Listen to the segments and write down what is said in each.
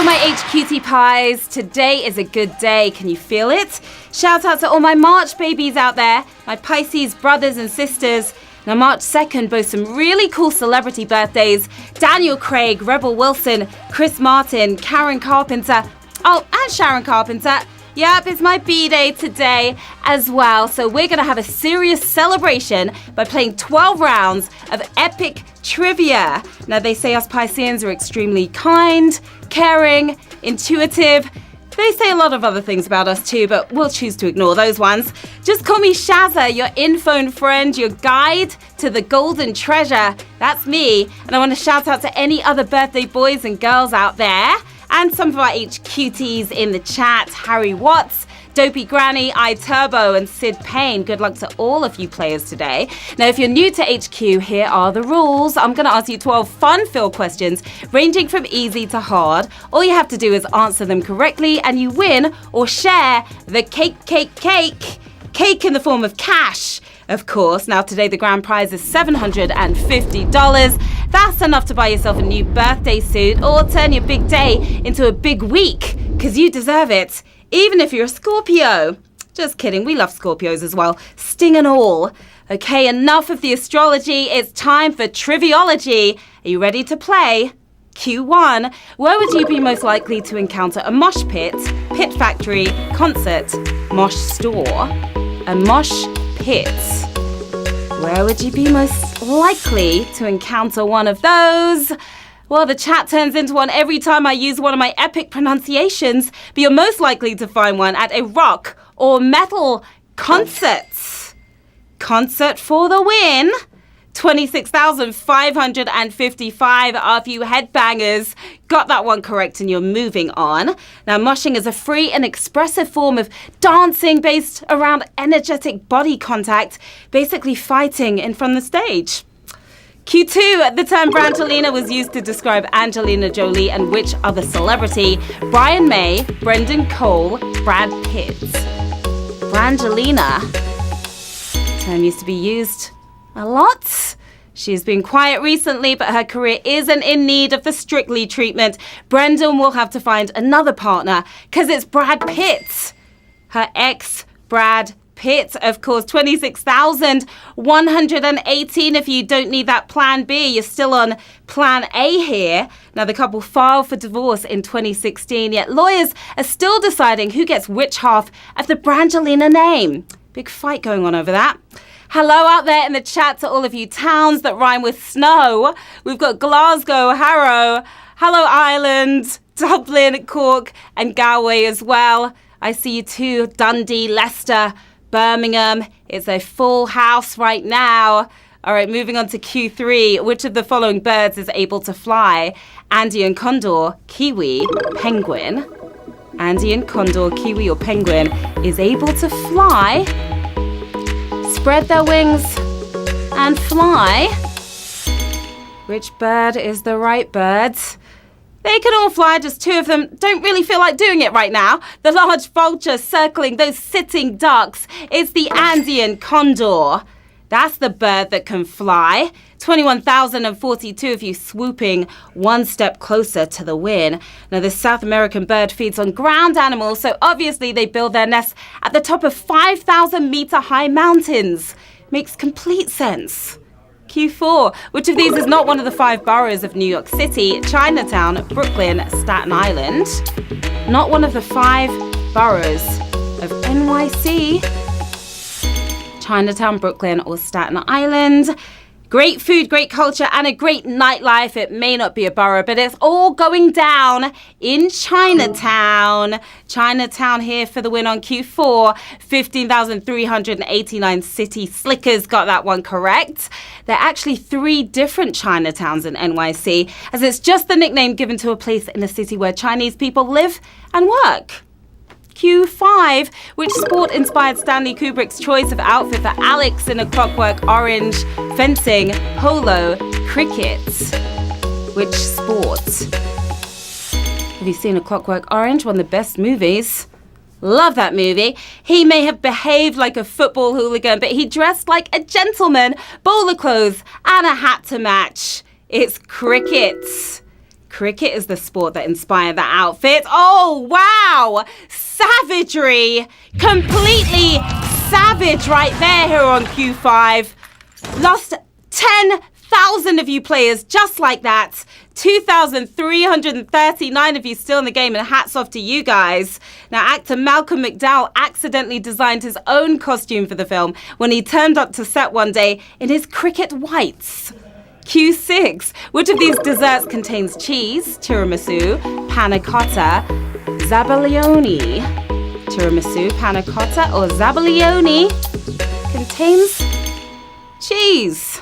my HQT pies. Today is a good day. Can you feel it? Shout out to all my March babies out there, my Pisces brothers and sisters. Now, March 2nd boasts some really cool celebrity birthdays. Daniel Craig, Rebel Wilson, Chris Martin, Karen Carpenter. Oh, and Sharon Carpenter. Yep, it's my B-Day today as well. So we're going to have a serious celebration by playing 12 rounds of epic trivia. Now, they say us Pisceans are extremely kind, caring, intuitive. They say a lot of other things about us too, but we'll choose to ignore those ones. Just call me Shazza, your in-phone friend, your guide to the golden treasure. That's me. And I want to shout out to any other birthday boys and girls out there. And some of our HQTs in the chat, Harry Watts, Dopey Granny, iTurbo, and Sid Payne. Good luck to all of you players today. Now, if you're new to HQ, here are the rules. I'm going to ask you 12 fun-filled questions, ranging from easy to hard. All you have to do is answer them correctly, and you win or share the cake in the form of cash, of course. Now, today the grand prize is $750. That's enough to buy yourself a new birthday suit or turn your big day into a big week, because you deserve it, even if you're a Scorpio. Just kidding, we love Scorpios as well, sting and all. Okay, enough of the astrology, it's time for Triviology. Are you ready to play? Q1, where would you be most likely to encounter a mosh pit, pit factory, concert, mosh store? A mosh pit. Where would you be most likely to encounter one of those? Well, the chat turns into one every time I use one of my epic pronunciations, but you're most likely to find one at a rock or metal concert. Concert for the win. 26,555 of you headbangers got that one correct and you're moving on. Now, moshing is a free and expressive form of dancing based around energetic body contact, basically fighting in front of the stage. Q2, the term Brangelina was used to describe Angelina Jolie and which other celebrity? Brian May, Brendan Cole, Brad Pitt. Brangelina. The term used to be used a lot. She's been quiet recently, but her career isn't in need of the Strictly treatment. Brendan will have to find another partner, because it's Brad Pitt. Her ex, Brad Pitt, of course. 26,118. If you don't need that plan B, you're still on plan A here. Now, the couple filed for divorce in 2016, yet lawyers are still deciding who gets which half of the Brangelina name. Big fight going on over that. Hello out there in the chat to all of you towns that rhyme with snow. We've got Glasgow, Harrow, Hello Island, Dublin, Cork, and Galway as well. I see you too, Dundee, Leicester, Birmingham. It's a full house right now. All right, moving on to Q3. Which of the following birds is able to fly? Andean condor, kiwi, penguin. Andean condor, kiwi, or penguin is able to fly, spread their wings, and fly. Which bird is the right bird? They can all fly, just two of them don't really feel like doing it right now. The large vulture circling those sitting ducks is the Andean condor. That's the bird that can fly. 21,042 of you swooping one step closer to the win. Now, this South American bird feeds on ground animals, so obviously they build their nests at the top of 5,000-meter high mountains. Makes complete sense. Q4, which of these is not one of the 5 boroughs of New York City? Chinatown, Brooklyn, Staten Island. Not one of the 5 boroughs of NYC. Chinatown, Brooklyn, or Staten Island. Great food, great culture, and a great nightlife. It may not be a borough, but it's all going down in Chinatown. Chinatown here for the win on Q4. 15,389 city slickers got that one correct. There are actually 3 different Chinatowns in NYC, as it's just the nickname given to a place in the city where Chinese people live and work. Q5, which sport inspired Stanley Kubrick's choice of outfit for Alex in A Clockwork Orange? Fencing, polo, cricket. Which sport? Have you seen A Clockwork Orange? One of the best movies. Love that movie. He may have behaved like a football hooligan, but he dressed like a gentleman, bowler clothes, and a hat to match. It's cricket. Cricket is the sport that inspired that outfit. Oh, wow! Savagery! Completely savage right there here on Q5. Lost 10,000 of you players just like that. 2,339 of you still in the game, and hats off to you guys. Now, actor Malcolm McDowell accidentally designed his own costume for the film when he turned up to set one day in his cricket whites. Q6. Which of these desserts contains cheese? Tiramisu, panna cotta, zabaione. Tiramisu, panna cotta, or zabaione contains cheese.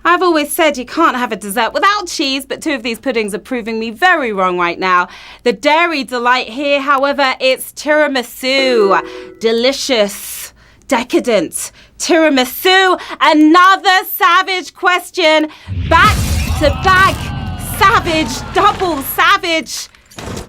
I've always said you can't have a dessert without cheese, but 2 of these puddings are proving me very wrong right now. The dairy delight here, however, it's tiramisu. Delicious. Decadent. Tiramisu. Another savage question. Back to back. Savage. Double savage.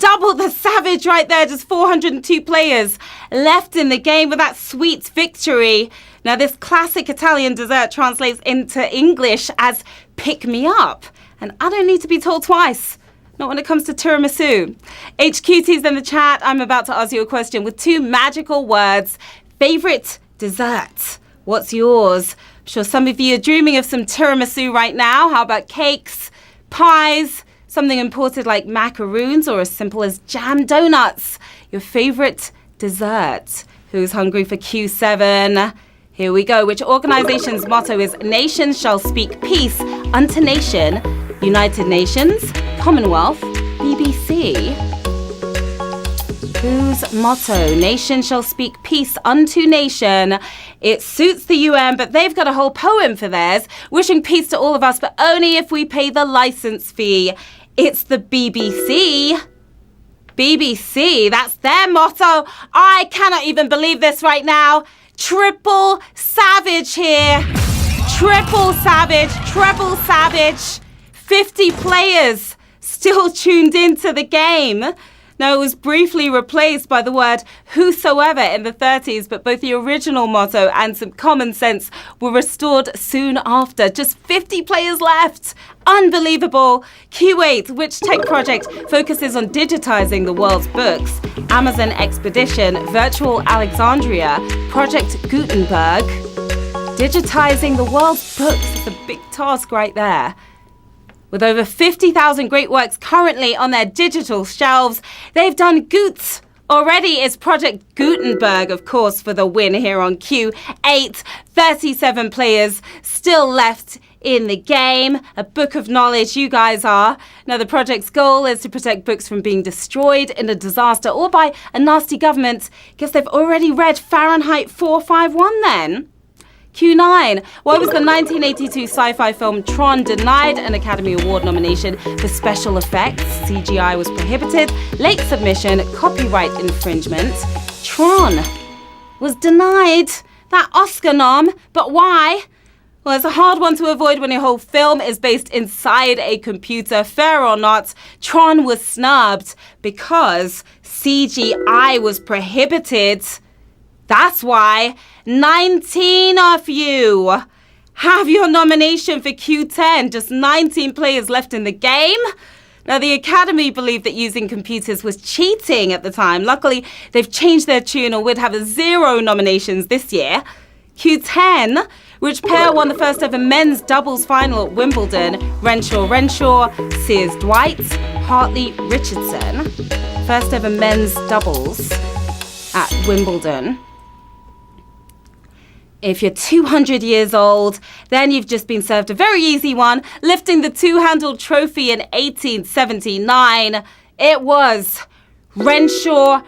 Double the savage right there. Just 402 players left in the game with that sweet victory. Now, this classic Italian dessert translates into English as pick me up. And I don't need to be told twice. Not when it comes to tiramisu. HQT's in the chat. I'm about to ask you a question with 2 magical words. Favorite dessert. What's yours? I'm sure some of you are dreaming of some tiramisu right now. How about cakes, pies, something imported like macaroons, or as simple as jam donuts? Your favorite dessert. Who's hungry for Q7? Here we go. Which organization's motto is Nations shall speak peace unto nation? United Nations, Commonwealth, BBC. Whose motto? Nation shall speak peace unto nation. It suits the UN, but they've got a whole poem for theirs, wishing peace to all of us, but only if we pay the license fee. It's the BBC. BBC, that's their motto. I cannot even believe this right now. Triple savage here. Triple savage, treble savage. 50 players still tuned into the game. Now, it was briefly replaced by the word whosoever in the 30s, but both the original motto and some common sense were restored soon after. Just 50 players left. Unbelievable. Q8, which tech project focuses on digitizing the world's books? Amazon Expedition, Virtual Alexandria, Project Gutenberg. Digitizing the world's books is a big task right there. With over 50,000 great works currently on their digital shelves, they've done Goots. Already is Project Gutenberg, of course, for the win here on Q8. 37 players still left in the game. A book of knowledge you guys are. Now, the project's goal is to protect books from being destroyed in a disaster or by a nasty government. Guess they've already read Fahrenheit 451 then. Q9. Why was the 1982 sci-fi film Tron denied an Academy Award nomination for special effects? CGI was prohibited, late submission, copyright infringement. Tron was denied that Oscar nom, but why? Well, it's a hard one to avoid when your whole film is based inside a computer. Fair or not, Tron was snubbed because CGI was prohibited. That's why 19 of you have your nomination for Q10. Just 19 players left in the game. Now, the Academy believed that using computers was cheating at the time. Luckily, they've changed their tune, or we'd have 0 nominations this year. Q10, which pair won the first ever men's doubles final at Wimbledon? Renshaw, Sears Dwight, Hartley Richardson. First ever men's doubles at Wimbledon. If you're 200 years old, then you've just been served a very easy one, lifting the 2-handled trophy in 1879. It was Renshaw.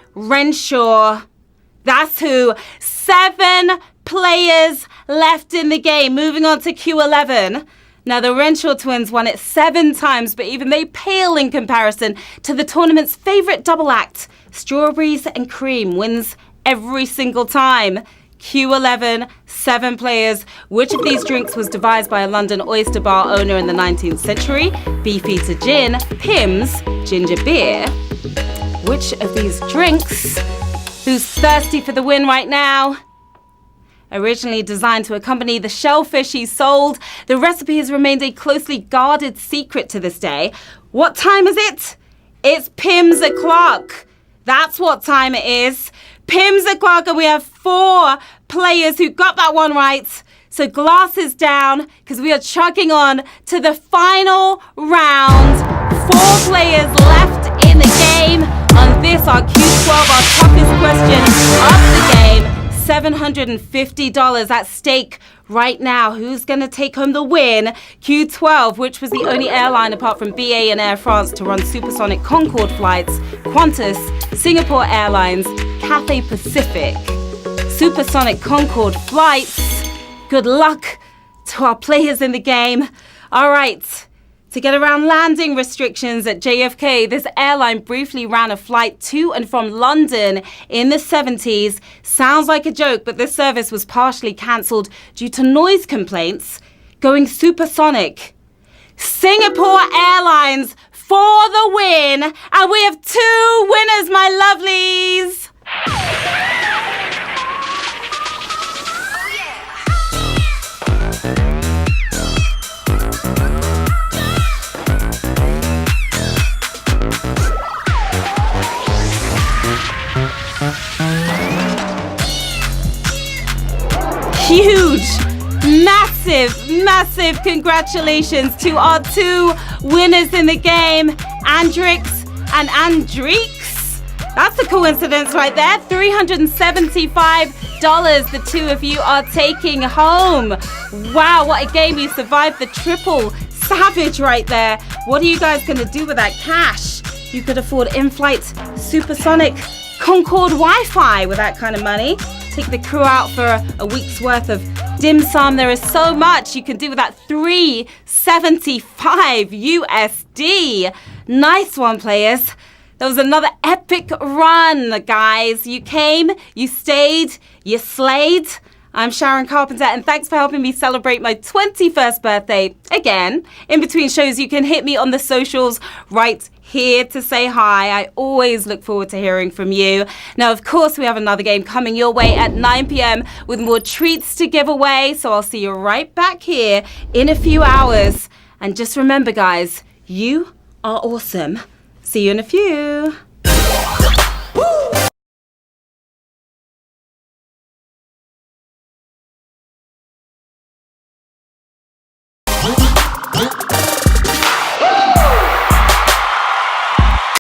That's who. 7 players left in the game. Moving on to Q11. Now, the Renshaw twins won it 7 times, but even they pale in comparison to the tournament's favourite double act. Strawberries and Cream wins every single time. Q11, 7 players. Which of these drinks was devised by a London oyster bar owner in the 19th century? Beefeater gin, Pimm's, ginger beer. Which of these drinks? Who's thirsty for the win right now? Originally designed to accompany the shellfish he sold, the recipe has remained a closely guarded secret to this day. What time is it? It's Pim's o'clock. That's what time it is. Pim's o'clock, and we have 4 players who got that one right. So glasses down, because we are chugging on to the final round. 4 players left in the game on this, our Q12, our toughest question of the game. $750 at stake right now. Who's going to take home the win? Q12, which was the only airline apart from BA and Air France to run supersonic Concorde flights, Qantas, Singapore Airlines, Cathay Pacific. Supersonic Concorde flights. Good luck to our players in the game. All right. To get around landing restrictions at JFK, this airline briefly ran a flight to and from London in the 70s. Sounds like a joke, but this service was partially cancelled due to noise complaints. Going supersonic. Singapore Airlines for the win. And we have 2 winners, my lovelies. Huge, massive congratulations to our 2 winners in the game, Andrix and Andrix. That's a coincidence right there. $375 the 2 of you are taking home. Wow, what a game. You survived the triple savage right there. What are you guys going to do with that cash? You could afford in-flight supersonic Concorde Wi-Fi with that kind of money. Take the crew out for a week's worth of dim sum. There is so much you can do with that $375 USD. Nice one, players. That was another epic run, guys. You came, you stayed, you slayed. I'm Sharon Carpenter, and thanks for helping me celebrate my 21st birthday again. In between shows, you can hit me on the socials right here to say hi. I always look forward to hearing from you. Now, of course, we have another game coming your way at 9 p.m. with more treats to give away. So I'll see you right back here in a few hours. And just remember, guys, you are awesome. See you in a few. Woo!